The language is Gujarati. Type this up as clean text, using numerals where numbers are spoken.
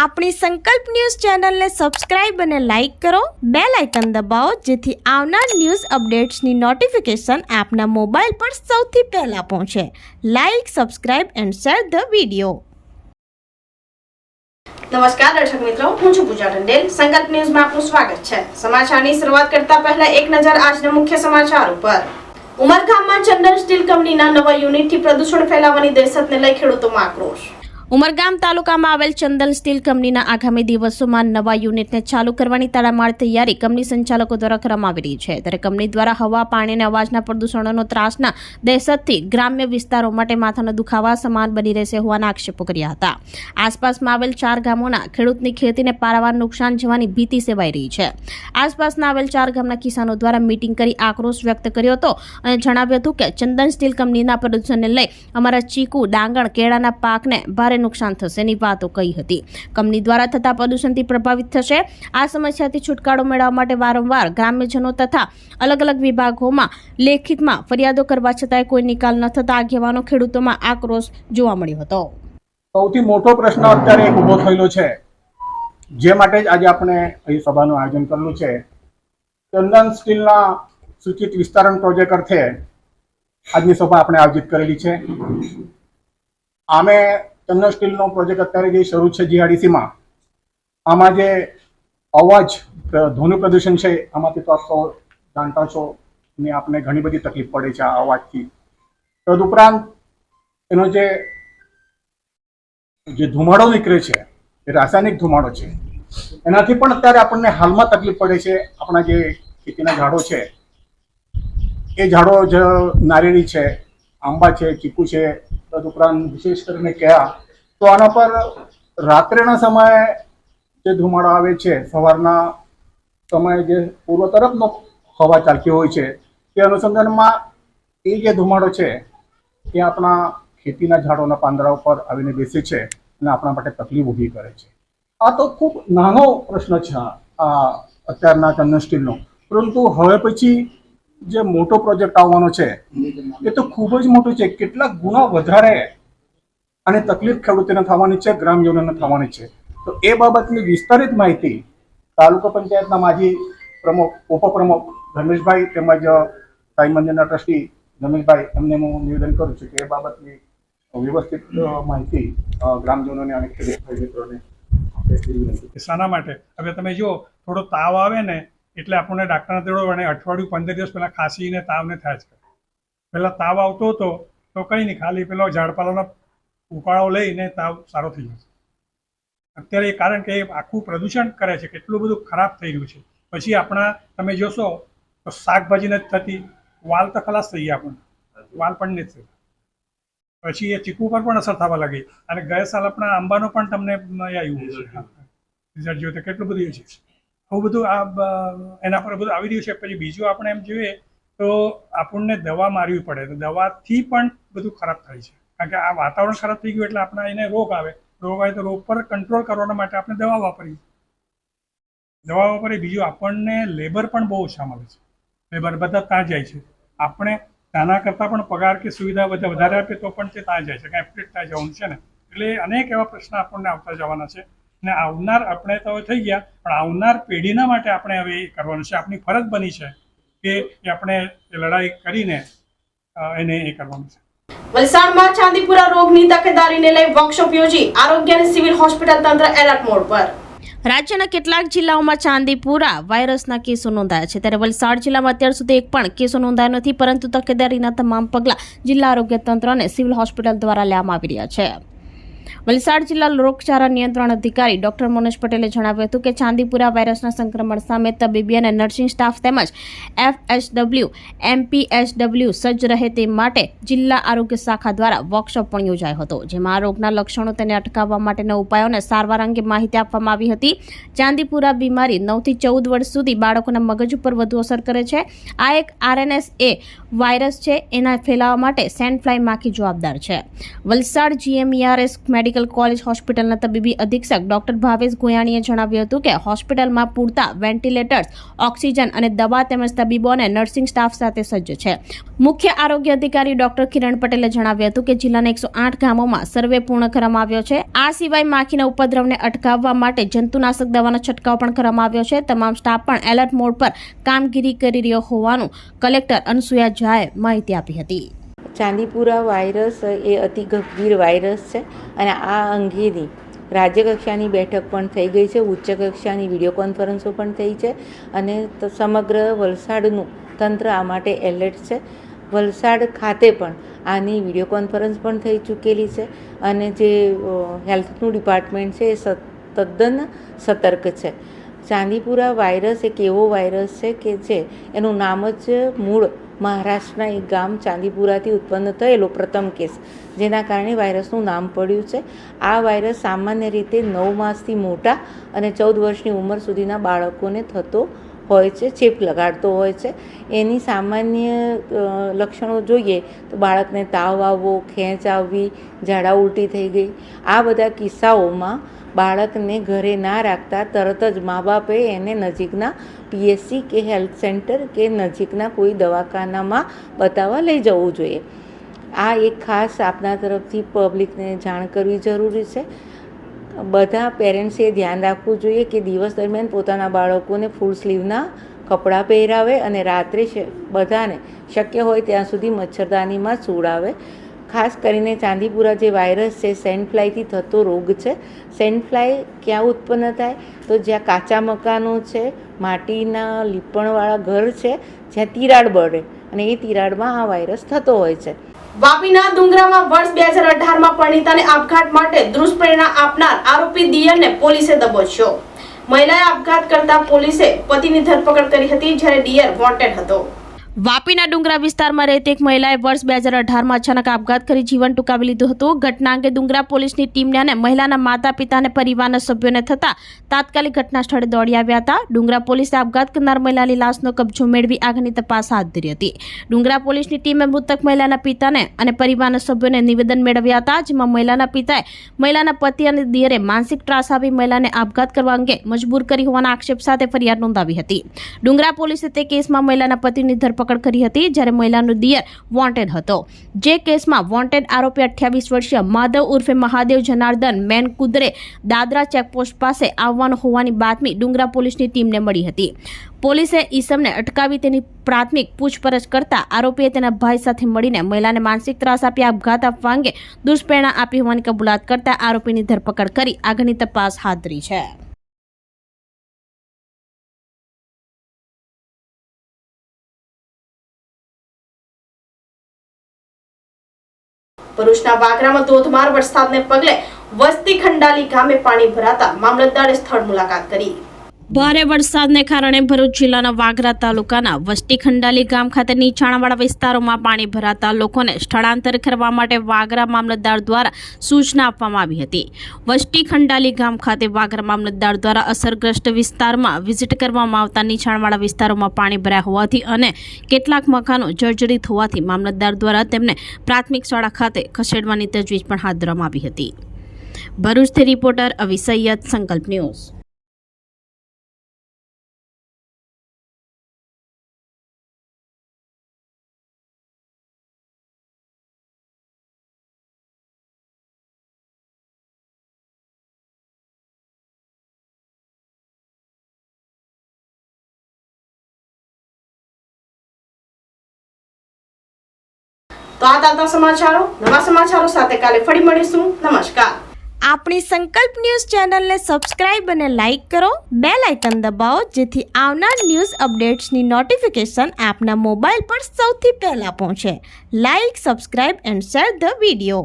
આપણી સંકલ્પ ન્યૂઝ ચેનલને સબસ્ક્રાઇબ અને લાઇક કરો, બેલ આઇકન દબાવો જેથી આવનાર ન્યૂઝ અપડેટ્સની નોટિફિકેશન આપના મોબાઈલ પર સૌથી પહેલા પહોંચે. Like, subscribe and share the video. નમસ્કાર દર્શક મિત્રો, હું છું પૂજા ટંડેલ. સંકલ્પ ન્યૂઝમાં આપનું સ્વાગત છે. સમાચારની શરૂઆત કરતા પહેલા એક નજર આજના મુખ્ય સમાચાર ઉપર. ઉમરગામમાં ચંદન સ્ટીલ કંપનીના નવા યુનિટથી પ્રદૂષણ ફેલાવવાની દહેશતને લઈ ખેડૂતોમાં આક્રોશ. ઉમરગામ તાલુકામાં આવેલ ચંદન સ્ટીલ કંપનીના આગામી દિવસોમાં નવા યુનિટને ચાલુ કરવાની તડામાર તૈયારી કંપની સંચાલકો દ્વારા કરવામાં આવી રહી છે. ત્યારે કંપની દ્વારા હવા, પાણી અને અવાજના પ્રદૂષણોનો ત્રાસના દહેશતથી ગ્રામ્ય વિસ્તારો માટે માથાનો દુખાવા સમાન બની રહેશે હોવાના આક્ષેપો કર્યા હતા. આસપાસમાં આવેલ 4 ગામોના ખેડૂતની ખેતીને પારાવાર નુકસાન જવાની ભીતિ સેવાઈ રહી છે. આસપાસના આવેલ 4 ગામના કિસાનો દ્વારા મીટિંગ કરી આક્રોશ વ્યક્ત કર્યો હતો અને જણાવ્યું હતું કે ચંદન સ્ટીલ કંપનીના પ્રદૂષણને લઈ અમારા ચીકુ, ડાંગણ, કેળાના પાકને ભારે નુકસાન થશે ની વાતો કહી હતી. કંપની દ્વારા થતા પ્રદૂષણથી પ્રભાવિત થશે. આ સમસ્યાથી છુટકારો મેળવવા માટે વારંવાર ગ્રામ્યજનો તથા અલગ અલગ વિભાગોમાં લેખિતમાં ફરિયાદો કરવા છતાંય કોઈ નિકાલ ન થતા આગેવાનો ખેડૂતોમાં આક્રોશ જોવા મળ્યો હતો. સૌથી મોટો પ્રશ્ન અત્યારે એક ઊભો થયેલો છે, જે માટે જ આજે આપણે અહીં સભાનું આયોજન કરેલું છે. ચંદન સ્ટીલના સૂચિત વિસ્તરણ પ્રોજેક્ટ અર્થે આજની સભા આપણે આયોજિત કરેલી છે. આમે ચંદન સ્ટીલનો પ્રોજેક્ટ અત્યારે જે શરૂ છે જીઆરડીસીમાં, આમાં જે અવાજ, ધ્વનિ પ્રદૂષણ છે, આમાંથી તો આપ જાણતા છો ને આપણે ઘણી બધી તકલીફ પડે છે આ અવાજથી. તદુપરાંત એનો જે ધુમાડો નીકળે છે એ રાસાયણિક ધુમાડો છે, એનાથી પણ અત્યારે આપણને હાલમાં તકલીફ પડે છે. આપણા જે ખેતીના ઝાડો છે એ ઝાડો જે નારિયેળી છે, આંબા છે, ચીકુ છે, તદુપરાંત વિશેષ કરીને કયા, તો આના પર રાત્રેના સમયે જે ધુમાડો આવે છે, સવારના સમયે જે પૂર્વ તરફનો હવા ચાલતી હોય છે, તે અનુસંધાનમાં એ જે ધુમાડો છે એ આપણા ખેતીના ઝાડોના પાંદડા ઉપર આવીને બેસે છે અને આપણા માટે તકલીફ ઊભી કરે છે. આ તો ખૂબ નાનો પ્રશ્ન છે આ અત્યારના ચંદન સ્ટીલનો, પરંતુ હવે પછી જે મોટો પ્રોજેક્ટ આવવાનો છે એ તો ખૂબ જ મોટો છે. કેટલાક ગુણા વધારે અને તકલીફ ખેડૂતોને થવાની છે, ગ્રામજનોને થવાની છે. તો એ બાબતની વિસ્તારિત માહિતી તાલુકા પંચાયતના માજી પ્રમુખ, ઉપપ્રમુખ ધર્મેશભાઈ તેમજ સાઈ મંદિરના ટ્રસ્ટી ધર્મેશભાઈ, એમને હું નિવેદન કરું છું કે એ બાબતની વ્યવસ્થિત માહિતી ગ્રામજનોને અને ખેડૂત મિત્રોને. શાના માટે? હવે તમે જુઓ, થોડો તાવ આવે ને એટલે આપણને ડાક્ટરને તેડો અને અઠવાડિયું 15 દિવસ પહેલાં ખાંસીને તાવને થાય છે. પહેલાં તાવ આવતો હતો તો કંઈ નહીં, ખાલી પેલો ઝાડપાલાનો ઉકાળો લઈને તાવ સારો થઈ જશે. અત્યારે એ કારણ કે એ આખું પ્રદૂષણ કરે છે, કેટલું બધું ખરાબ થઈ રહ્યું છે. પછી આપણા તમે જોશો તો શાકભાજી નથી થતી, વાલ તો ખલાસ થઈ ગયા, આપણને વાલ પણ નથી થતા. પછી એ ચીકુ પર પણ અસર થવા લાગી. અને ગયા સાલ આપણા આંબાનો પણ તમને આવ્યું છે રિઝલ્ટ જોયું તો કેટલું બધું છે. આવું બધું એના પર બધું આવી રહ્યું છે. પછી બીજું આપણે એમ જોઈએ તો આપણને દવા મારવી પડે, તો દવાથી પણ બધું ખરાબ થાય છે. કારણ કે આ વાતાવરણ ખરાબ થઈ ગયું એટલે આપણા એને રોગ આવે તો રોગ પર કંટ્રોલ કરવાના માટે આપણે દવા વાપરીએ. બીજું આપણને લેબર પણ બહુ ઓછા મળે છે. લેબર બધા ત્યાં જાય છે. આપણે ત્યાંના કરતાં પણ પગાર કે સુવિધા વધારે આપીએ તો પણ તે ત્યાં જાય છે, કાંઈ એપ્લેટ ત્યાં જવાનું છે ને. એટલે અનેક એવા પ્રશ્ન આપણને આવતા જવાના છે. ને આવનાર, આપણે તો થઈ ગયા, પણ આવનાર પેઢીના માટે આપણે હવે એ કરવાનું છે. આપણી ફરજ બની છે કે આપણે લડાઈ કરીને એને એ કરવાનું છે. વલસાડમાં ચાંદીપુરા રોગની તકેદારીને લઈ વર્કશોપ યોજી આરોગ્ય અને સિવિલ હોસ્પિટલ તંત્ર એલર્ટ મોડ પર. રાજ્યના કેટલાક જિલ્લાઓમાં ચાંદીપુરા વાયરસના કેસો નોંધાયા છે. ત્યારે વલસાડ જિલ્લામાં અત્યાર સુધી એક પણ કેસો નોંધાયા નથી, પરંતુ તકેદારીના તમામ પગલાં જિલ્લા આરોગ્ય તંત્ર અને સિવિલ હોસ્પિટલ દ્વારા લેવામાં આવી રહ્યા છે. વલસાડ જિલ્લા રોગચાળા નિયંત્રણ અધિકારી ડોક્ટર મનોજ પટેલે જણાવ્યું હતું કે ચાંદીપુરા વાયરસના સંક્રમણ સામે તબીબી અને નર્સિંગ સ્ટાફ તેમજ FHW, MPHW સજ્જ રહે તે માટે જિલ્લા આરોગ્ય શાખા દ્વારા વર્કશોપ પણ યોજાયો હતો, જેમાં આ રોગના લક્ષણો, તેને અટકાવવા માટેના ઉપાયો અને સારવાર અંગે માહિતી આપવામાં આવી હતી. ચાંદીપુરા બીમારી 9 થી 14 વર્ષ સુધી બાળકોના મગજ ઉપર વધુ અસર કરે છે. આ એક RNSA વાયરસ છે. એના ફેલાવા માટે સેન્ડ ફ્લાય માખી જવાબદાર છે. વલસાડ GMERS મેડિકલ કોલેજ હોસ્પિટલના તબીબી અધિક્ષક ડોક્ટર ભાવેશ ગોયાણીએ જણાવ્યું હતું કે હોસ્પિટલમાં પૂરતા વેન્ટિલેટર્સ, ઓક્સિજન અને દવા તેમજ તબીબો અને નર્સિંગ સ્ટાફ સાથે સજ્જ છે. મુખ્ય આરોગ્ય અધિકારી ડોક્ટર કિરણ પટેલે જણાવ્યું હતું કે જિલ્લાના 108 ગામોમાં સર્વે પૂર્ણ કરવામાં આવ્યો છે. આ સિવાય માખીના ઉપદ્રવને અટકાવવા માટે જંતુનાશક દવાનો છંટકાવ પણ કરવામાં આવ્યો છે. તમામ સ્ટાફ પણ એલર્ટ મોડ પર કામગીરી કરી રહ્યો હોવાનું કલેક્ટર અનસુયા ઝાએ માહિતી આપી હતી. ચાંદીપુરા વાયરસ એ અતિ ગંભીર વાયરસ છે અને આ અંગેની રાજ્યકક્ષાની બેઠક પણ થઈ ગઈ છે, ઉચ્ચ કક્ષાની વિડીયો કોન્ફરન્સો પણ થઈ છે અને સમગ્ર વલસાડનું તંત્ર આ માટે એલર્ટ છે. વલસાડ ખાતે પણ આની વિડીયો કોન્ફરન્સ પણ થઈ ચૂકેલી છે અને જે હેલ્થનું ડિપાર્ટમેન્ટ છે એ તદ્દન સતર્ક છે. ચાંદીપુરા વાયરસ એક એવો વાયરસ છે કે જે એનું નામ જ મૂળ મહારાષ્ટ્રના એક ગામ ચાંદીપુરાથી ઉત્પન્ન થયેલો પ્રથમ કેસ, જેના કારણે વાયરસનું નામ પડ્યું છે. આ વાયરસ સામાન્ય રીતે 9 માસથી મોટા અને 14 વર્ષની ઉંમર સુધીના બાળકોને થતો હોય છે, ચેપ લગાડતો હોય છે. એની સામાન્ય લક્ષણો જોઈએ તો બાળકને તાવ આવવો, ખેંચ આવવી, ઝાડા ઉલટી થઈ ગઈ. આ બધા કિસ્સાઓમાં બાળકને ઘરે ના રાખતા તરત જ મા બાપે એને નજીકના PSC કે હેલ્થ સેન્ટર કે નજીકના કોઈ દવાખાનામાં બતાવવા લઈ જવું જોઈએ. આ એક ખાસ આપના તરફથી પબ્લિકને જાણ કરવી જરૂરી છે. બધા પેરેન્ટ્સે ધ્યાન રાખવું જોઈએ કે દિવસ દરમિયાન પોતાના બાળકોને ફૂલ સ્લીવના કપડાં પહેરાવે અને રાત્રે બધાને શક્ય હોય ત્યાં સુધી મચ્છરદાનીમાં સુવડાવે. ખાસ કરીને ચાંદીપુરા જે વાયરસ છે સેન્ડ ફ્લાયથી થતો રોગ છે. સેન્ડ ફ્લાય ક્યાં ઉત્પન્ન થાય તો જ્યાં કાચા મકાનો છે, માટીના લીપણવાળા ઘર છે, જ્યાં તિરાડ બળે અને એ તિરાડમાં આ વાયરસ થતો હોય છે. વાપીના ડુંગરામાં વર્ષ 2018માં પરિણીતાને આપઘાત માટે દુષ્પ્રેરણા આપનાર આરોપી દિયરને પોલીસે દબોચ્યો. મહિલાએ આપઘાત કરતા પોલીસે પતિની ધરપકડ કરી હતી, જ્યારે દિયર વોન્ટેડ હતો. વાપીના ડુંગરા વિસ્તારમાં રહેતી એક મહિલાએ વર્ષ 2018માં અચાનક આપઘાત કરી જીવન ટૂંકાવી લીધું હતું. ઘટના અંગે ડુંગરા પોલીસની ટીમને અને મહિલાના માતા પિતા અને પરિવારના સભ્યોને થતા તાત્કાલિક ઘટના સ્થળે દોડી આવ્યા હતા. ડુંગરા પોલીસે આપઘાત કરનાર મહિલાની લાશનો કબજો મેળવી આગળની તપાસ હાથ ધરી હતી. ડુંગરા પોલીસની ટીમે મૃતક મહિલાના પિતાને અને પરિવારના સભ્યોને નિવેદન મેળવ્યા હતા, જેમાં મહિલાના પિતાએ મહિલાના પતિ અને દિયરે માનસિક ત્રાસ આપી મહિલાને આપઘાત કરવા અંગે મજબૂર કરી હોવાના આક્ષેપ સાથે ફરિયાદ નોંધાવી હતી. ડુંગરા પોલીસે તે કેસમાં મહિલાના પતિની ધરપકડ કરી હતી, જ્યારે મહિલાનો દિયર વોન્ટેડ હતો. જે કેસમાં વોન્ટેડ આરોપી 28 વર્ષીય માધવ ઉર્ફે મહાદેવ જનાર્દન મેનકુદરે દાદરા ચેકપોસ્ટ પાસે આવવાનો હોવાની બાતમી ડુંગરા પોલીસની ટીમને મળી હતી. પોલીસે ઈસમને અટકાવી તેની પ્રાથમિક પૂછપરછ કરતા આરોપીએ તેના ભાઈ સાથે મળીને મહિલાને માનસિક ત્રાસ આપી આપઘાત આપવા અંગે દુષ્પ્રેરણા આપી હોવાની કબૂલાત કરતા આરોપીની ધરપકડ કરી આગળની તપાસ હાથ ધરી છે. ભરૂચના વાગરામાં ધોધમાર વરસાદને પગલે વસ્તી ખંડાલી ગામે પાણી ભરાતા મામલતદારે સ્થળ મુલાકાત કરી. ભારે વરસાદને કારણે ભરૂચ જિલ્લાના વાગરા તાલુકાના વસ્તી ખંડાલી ગામ ખાતે નીચાણવાળા વિસ્તારોમાં પાણી ભરાતા લોકોને સ્થળાંતર કરવા માટે વાગરા મામલતદાર દ્વારા સૂચના આપવામાં આવી હતી. વસ્તી ખંડાલી ગામ ખાતે વાગરા મામલતદાર દ્વારા અસરગ્રસ્ત વિસ્તારમાં વિઝિટ કરવામાં આવતા નીચાણવાળા વિસ્તારોમાં પાણી ભરાયા હોવાથી અને કેટલાક મકાનો જર્જરિત હોવાથી મામલતદાર દ્વારા તેમને પ્રાથમિક શાળા ખાતે ખસેડવાની તજવીજ પણ હાથ ધરવામાં આવી હતી. ભરૂચથી રિપોર્ટર અવી સૈયદ, સંકલ્પ ન્યૂઝ. તો આ તાજા સમાચારો, નવા સમાચારો સાથે કાલે ફરી મળીશું. નમસ્કાર. આપણી સંકલ્પ ન્યૂઝ ચેનલને સબસ્ક્રાઇબ અને લાઇક કરો, બેલ આઇકન દબાવો, જેથી આવનાર ન્યૂઝ અપડેટ્સની નોટિફિકેશન આપના મોબાઈલ પર સૌથી પહેલા પહોંચે. Like, subscribe and share the video.